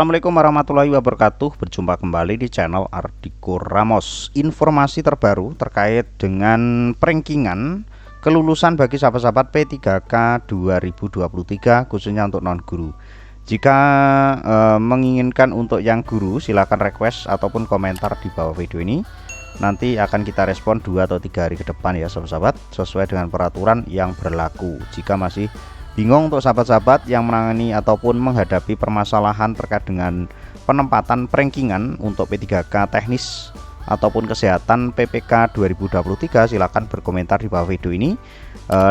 Assalamualaikum warahmatullahi wabarakatuh. Berjumpa kembali di channel Ardiko Ramos. Informasi terbaru terkait dengan rankingan kelulusan bagi sahabat-sahabat P3K 2023 khususnya untuk non guru. Jika menginginkan untuk yang guru, silahkan request ataupun komentar di bawah video ini. Nanti akan kita respon 2 atau 3 hari ke depan ya sahabat-sahabat, sesuai dengan peraturan yang berlaku. Jika masih bingung untuk sahabat-sahabat yang menangani ataupun menghadapi permasalahan terkait dengan penempatan rankingan untuk P3K teknis ataupun kesehatan PPK 2023, silahkan berkomentar di bawah video ini.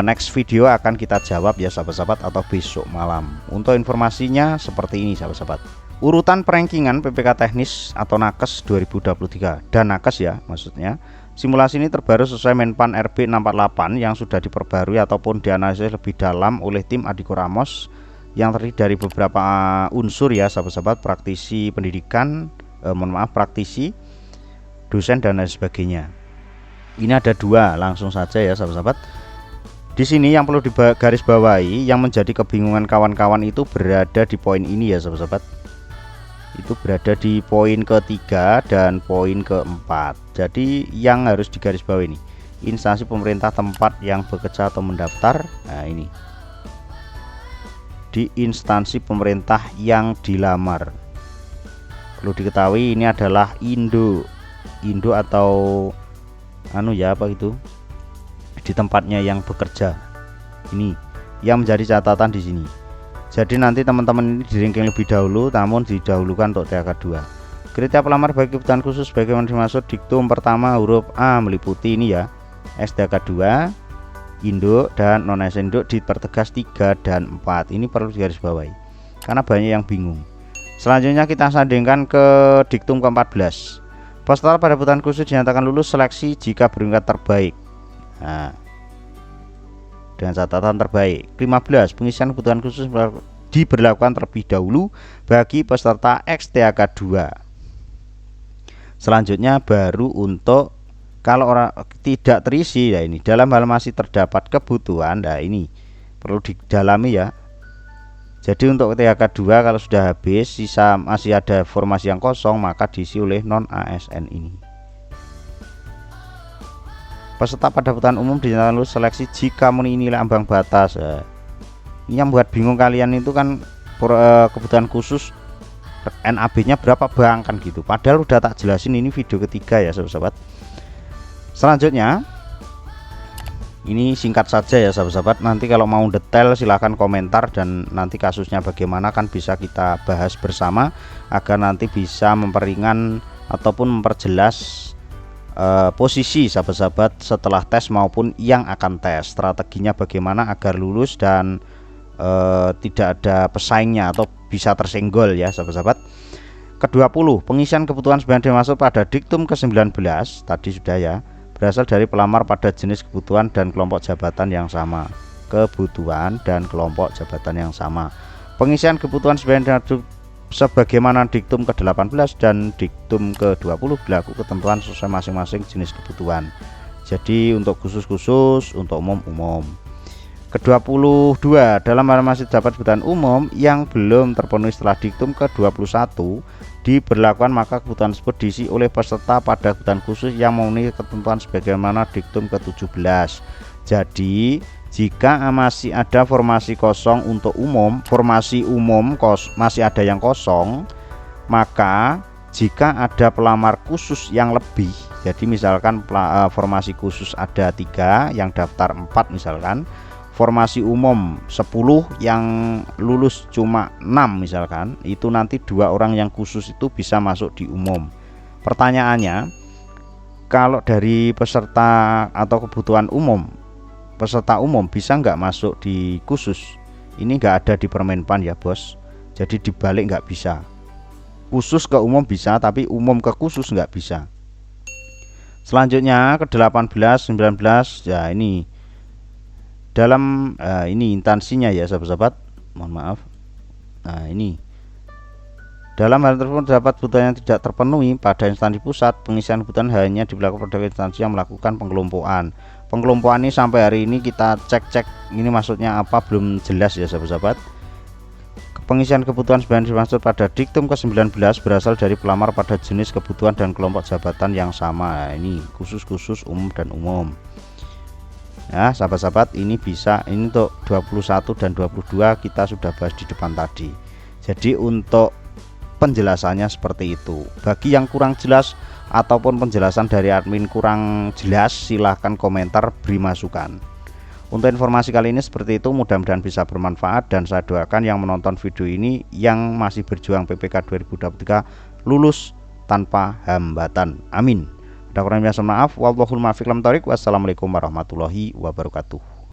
Next video akan kita jawab ya sahabat-sahabat, atau besok malam. Untuk informasinya seperti ini sahabat-sahabat. Urutan rankingan PPK teknis atau nakes 2023 dan nakes ya maksudnya. Simulasi ini terbaru sesuai Menpan RB 648 yang sudah diperbarui ataupun dianalisis lebih dalam oleh tim Ardiko Ramos yang terdiri dari beberapa unsur ya sahabat-sahabat, praktisi pendidikan, praktisi, dosen dan lain sebagainya. Ini ada 2, langsung saja ya sahabat-sahabat. Di sini yang perlu digarisbawahi, yang menjadi kebingungan kawan-kawan itu berada di poin ini ya sahabat-sahabat. Itu berada di poin ketiga dan poin keempat. Jadi yang harus digarisbawahi ini instansi pemerintah tempat yang bekerja atau mendaftar. Nah ini di instansi pemerintah yang dilamar. Perlu diketahui ini adalah Indo atau apa itu, di tempatnya yang bekerja. Ini yang menjadi catatan di sini. Jadi nanti teman-teman ini di ranking lebih dahulu, namun didahulukan untuk TK 2. Kriteria pelamar bagi kebutuhan khusus bagaimana dimaksud diktum pertama huruf A meliputi ini ya, STK 2, induk dan non induk, dipertegas 3 dan 4. Ini perlu digarisbawahi karena banyak yang bingung. Selanjutnya kita sandingkan ke diktum ke-14. Peserta pada kebutuhan khusus dinyatakan lulus seleksi jika bertingkat terbaik. Nah, dengan catatan terbaik. 15. Pengisian kebutuhan khusus diberlakukan terlebih dahulu bagi peserta XTK 2. Selanjutnya baru untuk kalau orang tidak terisi ya, ini dalam hal masih terdapat kebutuhan. Nah ini perlu didalami ya. Jadi untuk TK 2 kalau sudah habis, sisa masih ada formasi yang kosong, maka diisi oleh non ASN ini. Peserta pada kebutuhan umum dinyatakan lulus seleksi jika memenuhi nilai ambang batas. Ini yang buat bingung kalian itu kan, kebutuhan khusus NAB-nya berapa bang kan gitu. Padahal udah tak jelasin, ini video ketiga ya sahabat-sahabat. Selanjutnya ini singkat saja ya sahabat-sahabat. Nanti kalau mau detail silahkan komentar, dan nanti kasusnya bagaimana kan bisa kita bahas bersama agar nanti bisa memperingan ataupun memperjelas posisi sahabat-sahabat setelah tes maupun yang akan tes, strateginya bagaimana agar lulus dan tidak ada pesaingnya atau bisa tersenggol ya sahabat-sahabat. Ke-20 pengisian kebutuhan sebenarnya dimaksud pada diktum ke-19 tadi sudah ya, berasal dari pelamar pada jenis kebutuhan dan kelompok jabatan yang sama. Kebutuhan dan kelompok jabatan yang sama. Pengisian kebutuhan sebenarnya sebagaimana diktum ke-18 dan diktum ke-20 berlaku ketentuan sesuai masing-masing jenis kebutuhan. Jadi untuk khusus-khusus, untuk umum-umum. Ke-22 dalam hal masih dapat kebutuhan umum yang belum terpenuhi setelah diktum ke-21 diberlakukan, maka kebutuhan tersebut diisi oleh peserta pada kebutuhan khusus yang memenuhi ketentuan sebagaimana diktum ke-17. Jadi jika masih ada formasi kosong untuk umum, masih ada yang kosong, maka jika ada pelamar khusus yang lebih, jadi misalkan formasi khusus ada 3 yang daftar 4 misalkan, formasi umum 10 yang lulus cuma 6 misalkan, itu nanti 2 orang yang khusus itu bisa masuk di umum. Pertanyaannya, kalau dari peserta atau kebutuhan umum, peserta umum bisa nggak masuk di khusus? Ini nggak ada di Permenpan ya bos, jadi dibalik nggak bisa. Khusus ke umum bisa, tapi umum ke khusus nggak bisa. Selanjutnya ke-18, 19 ya, ini dalam ini instansinya ya sahabat-sahabat, mohon maaf. Nah ini dalam hal tersebut terdapat kebutuhan yang tidak terpenuhi pada instansi pusat, pengisian kebutuhan hanya dilakukan pada instansi yang melakukan pengelompokan. Pengelompokan ini sampai hari ini kita cek ini maksudnya apa belum jelas ya sahabat-sahabat. Pengisian kebutuhan sebagian dimaksud pada diktum ke-19 berasal dari pelamar pada jenis kebutuhan dan kelompok jabatan yang sama. Nah, ini khusus, umum, dan umum. Ya, sahabat-sahabat, ini bisa, ini untuk 21 dan 22 kita sudah bahas di depan tadi. Jadi untuk penjelasannya seperti itu. Bagi yang kurang jelas ataupun penjelasan dari admin kurang jelas, silahkan komentar, beri masukan. Untuk informasi kali ini seperti itu, mudah-mudahan bisa bermanfaat dan saya doakan yang menonton video ini yang masih berjuang PPK 2023 lulus tanpa hambatan. Amin. Ada kurang biasa maaf. Wallahul muwaffiq. Wassalamualaikum warahmatullahi wabarakatuh.